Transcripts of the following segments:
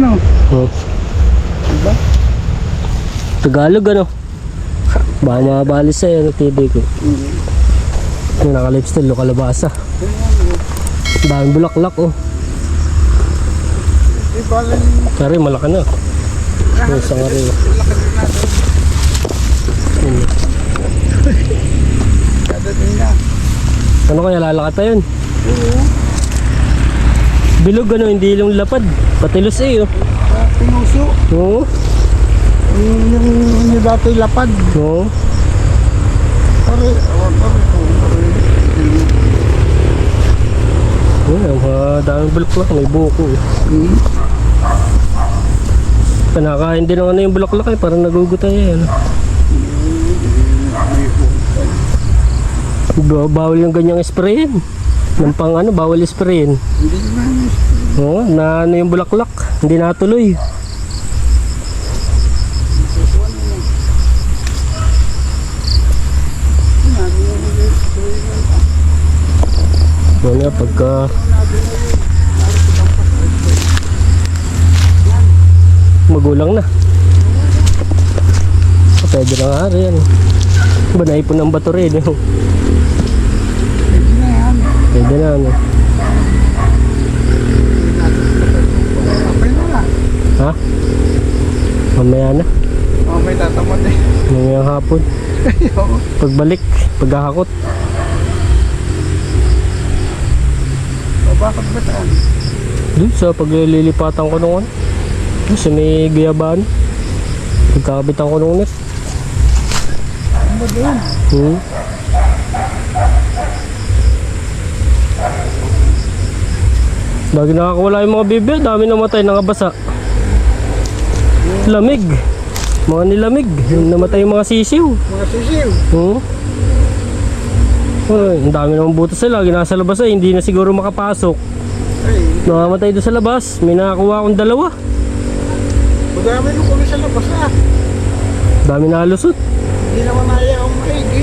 Ano? Oh. Diba? Tagalog ano? Baka mabali sa'yo, TV ko. Yung naka-lifestyle, lo kalabasa. Daming bulaklak oh. Di bala Kari, malaki na. Yung isang ari. Dadating na. Ano kaya lalakad pa yun? Oo. Bilog ano, hindi yung lapad. Patilos eh oh. Pinuso. Oo. Yung dati lapad. Oo. Pare. Daming bulaklak, may buko eh. Kanakain din ng ano yung bulaklak eh, parang nagugutay eh. Ano? Bawal yung ganyang sprayin. Ng pang ano, bawal sprayin. Hindi naman. Oo, na ano yung bulaklak, hindi natuloy. Ano pagka magulang na. Pwede na nga rin. Banay po ng bato rin. Pwede na yan. Pwede na ano. Okay na nga. Ha? Mamaya na. May tatamad eh. Mamayang hapon. Pagbalik, paghahakot. Bakit ba saan? Doon sa paglilipatan ko nung ano. Doon sa may gayabaan. Pagkabitan ko nung net. Ano ba doon? Lagi nakakawala yung mga bibi. Dami namatay, nakabasa. Lamig. Mga nilamig. Yung namatay yung mga sisiw. Mga sisiw. Ang dami naman butas sila. Lagi nasa labas eh. Hindi na siguro makapasok. Ay, Nakamatay doon sa labas. May nakakuha akong 2. madami nung kami sa labas ah. Dami na lusot. Hindi naman naya akong maigi.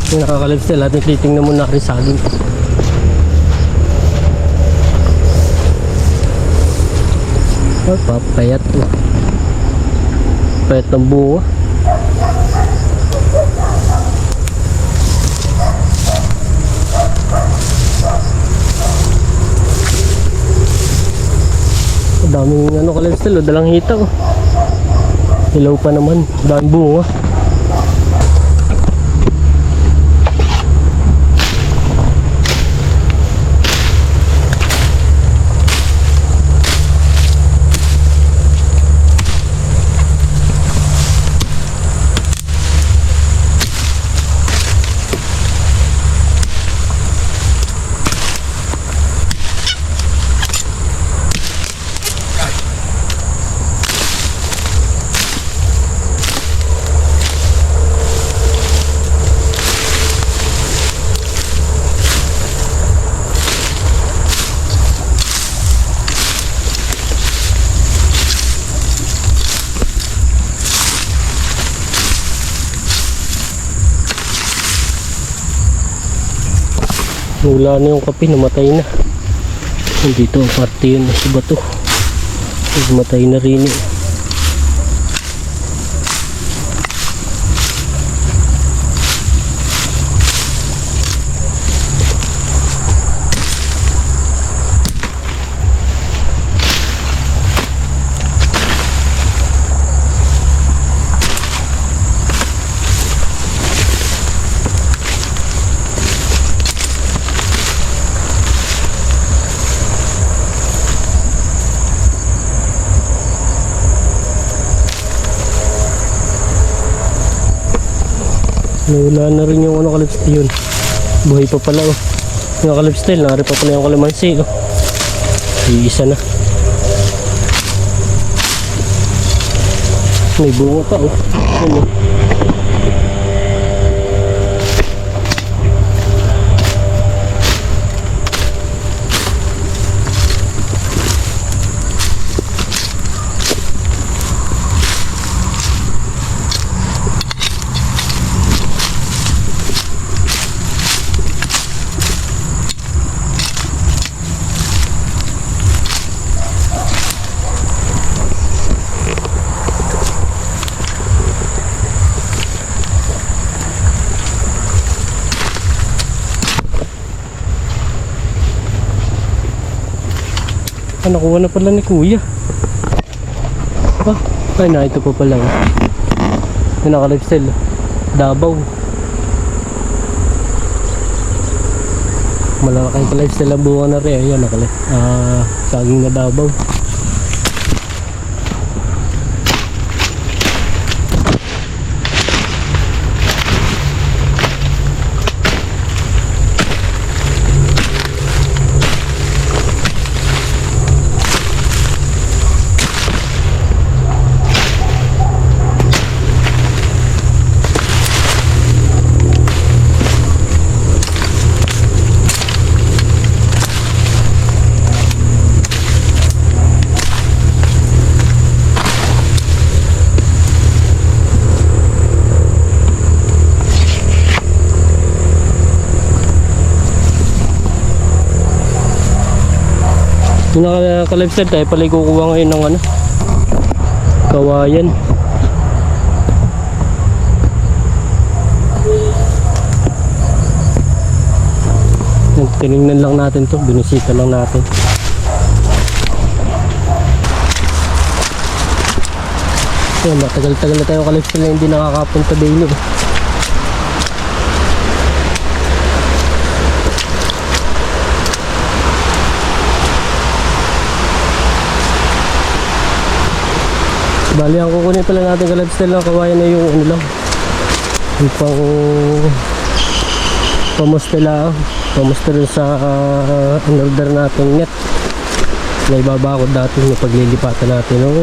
Yung nakakalipsel at titingnan mo na rin sa akin. Oh, papayat na. Payat ng bunga. Daming ano kalipsel, dalang hita oh. Hilaw pa naman, daming bunga. Wala na yung kape, namatay na. Nandito ang parte yun sa bato. Namatay na rin eh. Wala na rin yung ano kalipstil yun. Buhay pa pala oh. Yung kalipstil, nari pa pala yung kalamansi oh. Iisa na. May bunga pa oh. Ano? Ah, nakuha na pala ni kuya. Ah, ay na, ito pa pala. Yung naka-lifestyle. Davao. Malaki ka lifestyle ang bunga na rin. Ayan, saging na Davao. Yung naka-lifestyle tayo pala kukuha ngayon ng ano, kawayan. Tinignan lang natin to, binisita lang natin. Yan, matagal-tagal na tayo ka-lifestyle na hindi nakakapunta daily. Bali, ang kukunin pala natin ka lifestyle ng kawayan na yung ano lang, yung pamustela sa in-order natin net na ibabakod natin yung paglilipatan natin ng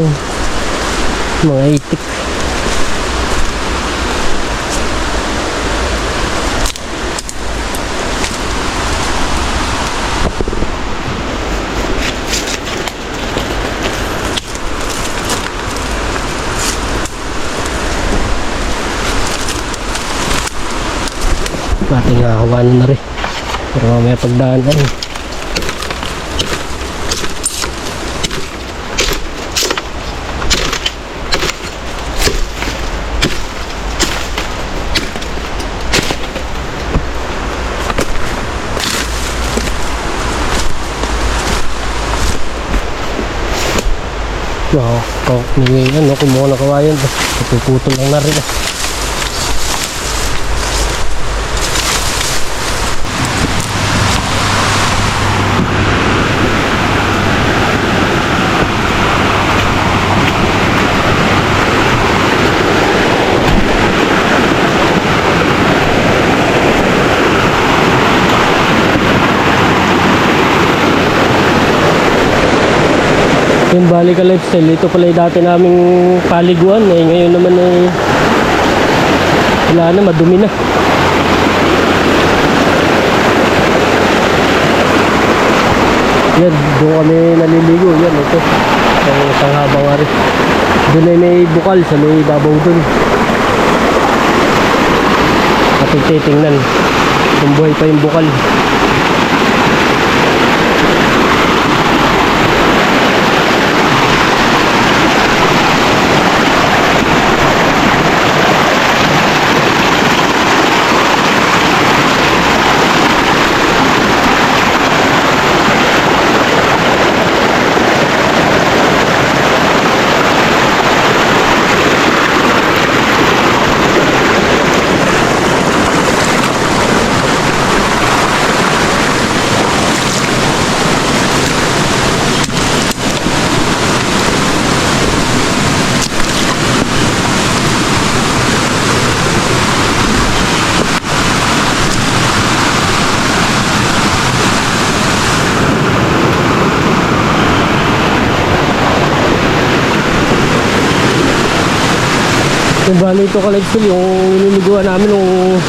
mga itik. Ating hahawanan na rin pero mamaya pagdaan na rin. Kumuha na kawayan, napuputol lang na rin. Yung bali ka lifestyle, ito pala yung dati naming paliguan eh. Ngayon naman eh wala na, madumi na. Yan, doon kami naliligo. Yan, ito ang panghabang nga rin. Doon ay may bukal sa may babaw doon. At titingnan kung buhay pa yung bukal. Yung bali ito ka-lifestyle, yung nililiguan namin nung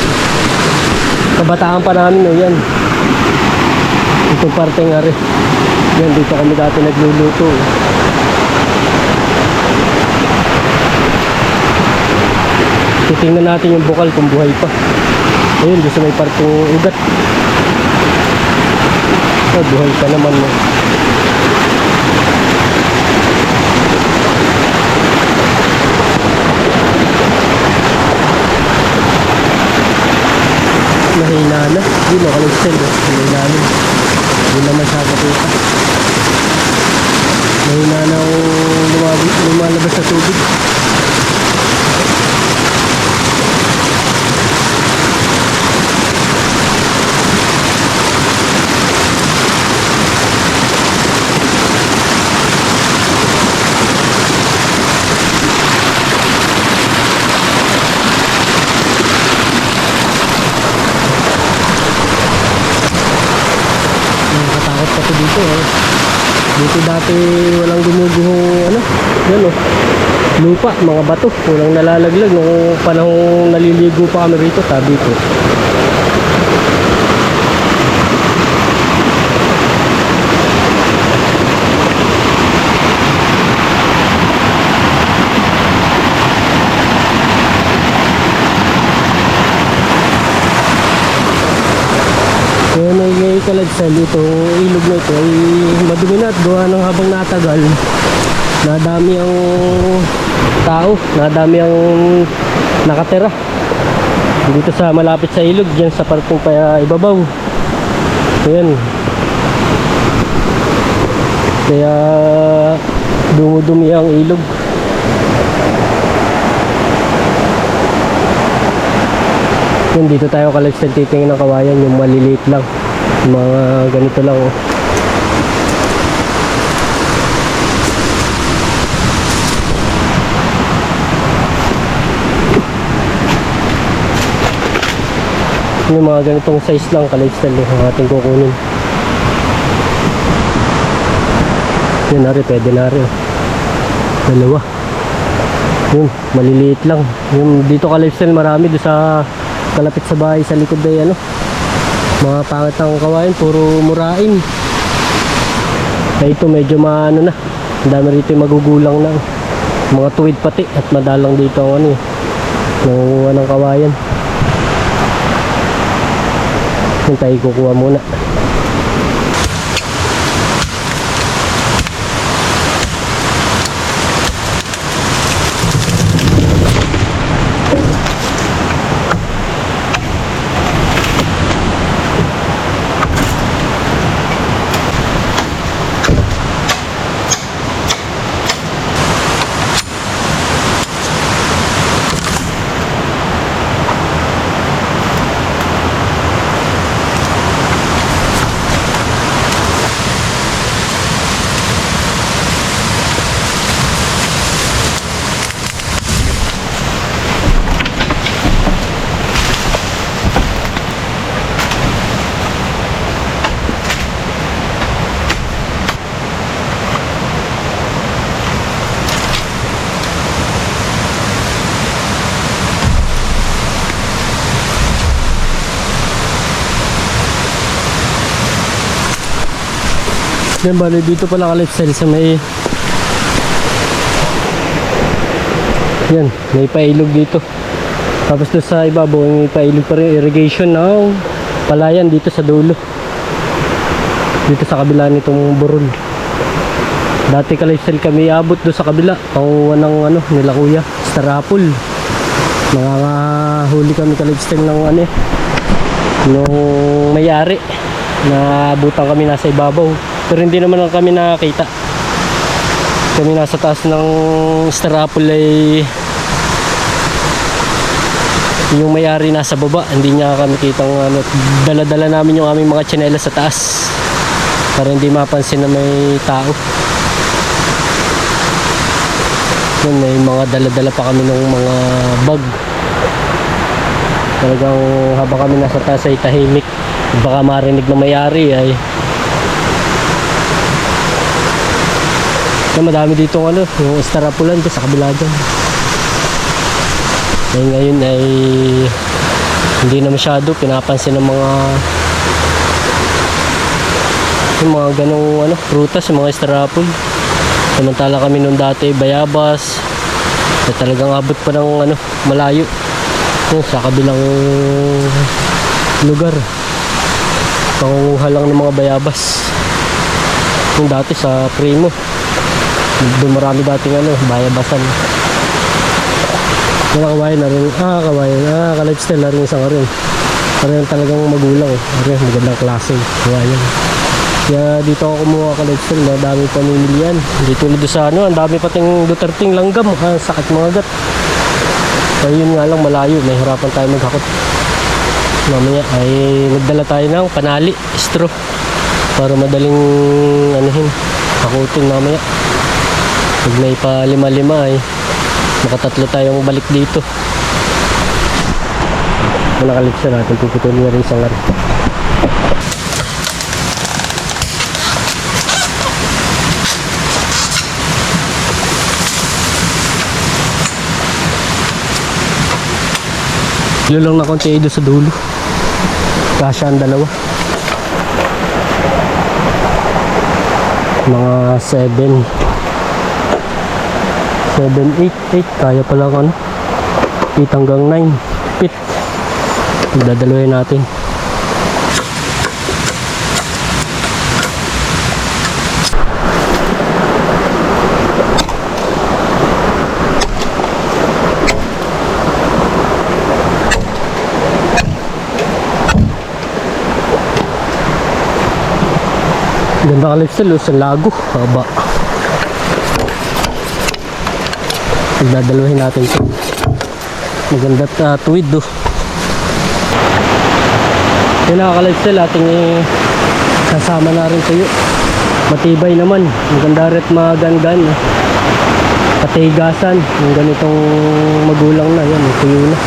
kabataan pa namin, no, yan. Itong parte nga rin. Yan, dito kami dati nagluluto. Titingnan natin yung bukal kung buhay pa. Ayun, doon sa may parteng ugat. Oh, buhay pa naman, no. Mahina na, hindi na ka-lifestyle, mahina na, hindi na masyado kita. pati dito oh. Dito dati walang gumuguhong ano, yan oh. Lupa, mga bato, walang nalalaglag nung panahong naliligo pa kami rito, tabi ko. Kaya may kaladsal itong ilog na ito ay madumi na at gawa ng habang natagal nadami ang tao, nadami ang nakatira dito sa malapit sa ilog, dyan sa parting pa ibabaw. Ayan, kaya dumudumi ang ilog. Yun, dito tayo kaladsal titingin ng kawayan, yung maliliit lang, yung mga ganito lang oh. Yung mga ganitong size lang kaladsal eh, ang ating kukunin. Yun na rin, pwede na rin. Dalawa. Yun, maliliit lang. Yung dito kaladsal marami doon sa kalapit sa bahay sa likod ay ano, mga pangit ang kawain, puro murain. Kaya ito medyo maano na, ang dami rito yung magugulang na mga tuwid pati at madalang dito ang ano eh, nangunguha ng kawayan. Yung tayo kukuha muna. Yan, bali dito pala kaladsal sa may yan, may pailog dito. Tapos doon sa ibabaw may pailog pa rin, irrigation ng palayan dito sa dulo, dito sa kabila nitong burol. Dati kaladsal kami abot doon sa kabila, panguha ng ano nila kuya, starapol. Nakakahuli kami kaladsal ng ano nung may-ari na abutan kami nasa ibabaw. Pero hindi naman lang kami nakakita. Kami nasa taas ng starapol ay yung may-ari nasa baba. Hindi niya kami kitang ano, dala-dala namin yung aming mga tsinelas sa taas para hindi mapansin na may tao. Yun, may mga dala-dala pa kami ng mga bag. Talagang habang kami nasa taas ay tahimik. Baka marinig na may-ari ay na madami dito ano, yung starapulan dyan sa kabila dyan. Eh, ngayon ay hindi na masyado pinapansin ng mga yung mga ganong ano, prutas, yung mga strapol. Samantala kami nung dati bayabas na talagang abot pa ng ano, malayo yung sa kabilang lugar, pangunguha lang ng mga bayabas yung dati sa Primo. Doon marami dating ano, bayabasan. Mga kawain na rin, kawain, ka-lifestyle na rin isang rin. Parang talagang magulang rin, magandang klase kawain. Kaya dito ako kumuha ka-lifestyle, na dami pamimilian. Hindi tulad sa ano, ang dami pating Duterting langgam, sakit mga gat. Kaya yun nga lang, malayo, may hirapan tayo maghakot. Mamaya ay nagdala tayo ng panali, straw, para madaling anuhin, hakutin mamaya. Pag may pa lima-lima ay makatatlo tayong balik dito. Nakalipsa natin, puputulin na rin isang araw. Lulang na konti doon sa dulo. Kasya ang dalawa. Mga 7, 8 kaya pala ako 8 hanggang 9 feet. Dadalawin natin. Ganda ka lifestyle, sa lago, haba. Dadalahin natin ito. Maganda tuwid do. Yung nakaka-lifestyle ating kasama na rin sa'yo. Matibay naman, maganda rin magan-gan. Patigasan, yung ganitong magulang na, yan, tuyo na.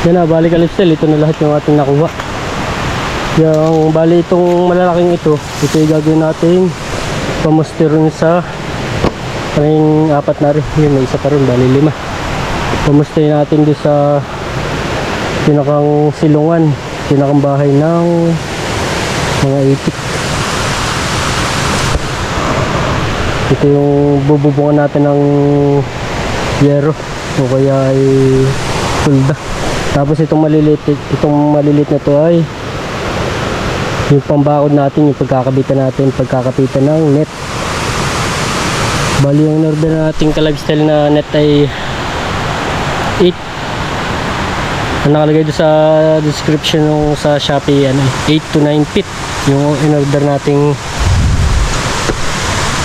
Yan na, bali kalipsel, ito na lahat yung ating nakuha. Yung bali itong malalaking ito yung gagawin natin pamuster rin sa kaming apat na rin. Yun, may isa pa rin, bali 5. Pamuster natin doon sa pinakang silungan, pinakang bahay ng mga itik. Ito yung bububungan natin ng yero o kaya ay tulda. Tapos itong malilit na to ay yung pambakod natin, yung pagkakapitan ng net. Bali yung order nating ka-lifestyle na net ay 8. Ang nakalagay doon sa description nung sa Shopee, 8 to 9 feet yung in-order nating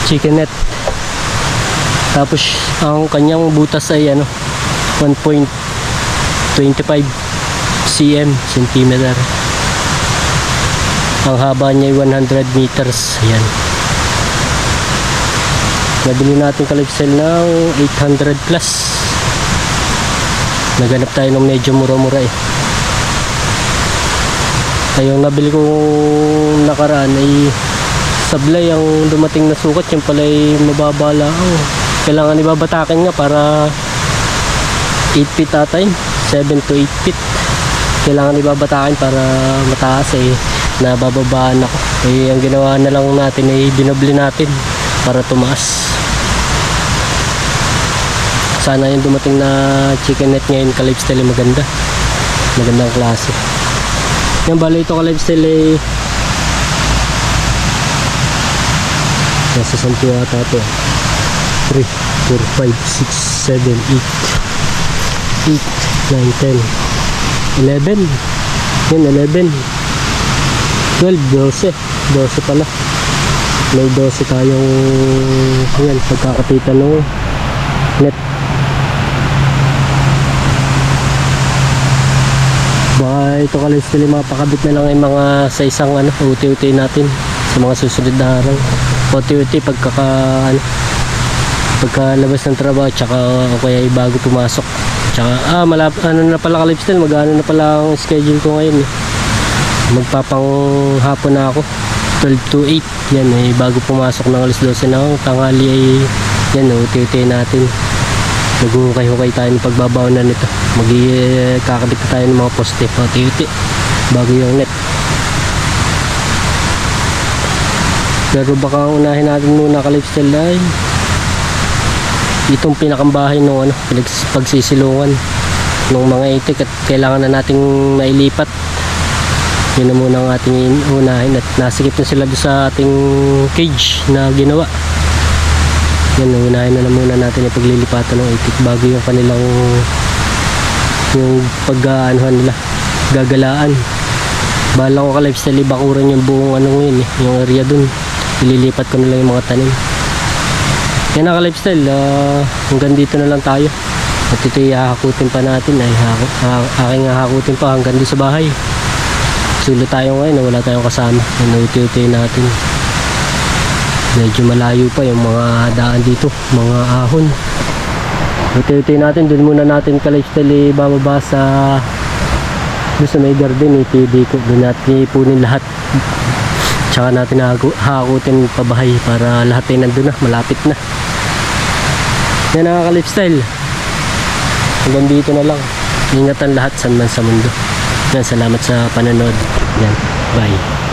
chicken net. Tapos ang kanyang butas ay 1.25 centimeter. Ang haba niya ay 100 meters. Ayan. Nabili natin ka-lifestyle ng 800 plus. Naganap tayo ng medyo mura-mura eh. Ay, yung nabili kong nakaraan ay sablay ang dumating na sukat. Yung pala ay mababa lang. Kailangan ibabatakin nga para 8 feet atay. 7 to 8 feet. Kailangan ibabatakin para mataas eh. Nabababaan ako. Eh, ang ginawa na lang natin ay dinobli natin para tumaas. Sana yung dumating na chicken net ngayon ka-lifestyle ay magandang klase. Yung bali ito ka-lifestyle ay nasa 10 ata ito. 3, 4, 5, 6, 7, 8, 9, 10, 11. Yun, 11, 12, 12 pala. May 12 tayong pagkakapitan ng net. Baka ito ka-lifestyle mapakabit na lang yung mga sa isang uti-uti natin sa mga susunod na araw. Uti-uti pagkalabas ng trabaho tsaka o kaya bago pumasok. Tsaka na pala ka-lifestyle, mag-ano na pala ang schedule ko ngayon. Magpapang hapon na ako 12 to 8. Yan bago pumasok ng alas 12 ng tanghali ay yan uti-uti natin. Naghuhukay-hukay tayo ng pagbabaw na nito. Kakabit na tayo ng mga poste uti-uti bago yung net. Pero baka unahin natin muna ka-lifestyle ay itong pinakambahay ng pagsisilungan ng mga itik at kailangan na nating mailipat. Yun na muna ang ating unahin at nasikip na sila doon sa ating cage na ginawa. Yan, unahin na muna natin yung paglilipatan ng itik bago yung kanilang yung pag-aanuhan nila, gagalaan. Bahala ko ka-lifestyle bakuran yung buong yun yung area dun. Ililipat ko na lang yung mga tanim. Yan na ka-lifestyle, hanggang dito na lang tayo. At ito hahakutin pa natin aking hahakutin pa hanggang doon sa bahay. Sulo tayo ngayon, wala tayong kasama. Uti-uti natin. Medyo malayo pa yung mga daan dito, mga ahon. Uti-uti natin, dun muna natin ka-lifestyle bababa sa doon sa may garden PD ko. Doon natin ipunin lahat. Tsaka natin hakutin pabahay para lahat ay nandun na, malapit na. Yan ang ka-lifestyle. Hanggang dito na lang. Ingatan lahat saan man sa mundo. Yan, salamat sa panonood. Yan, bye.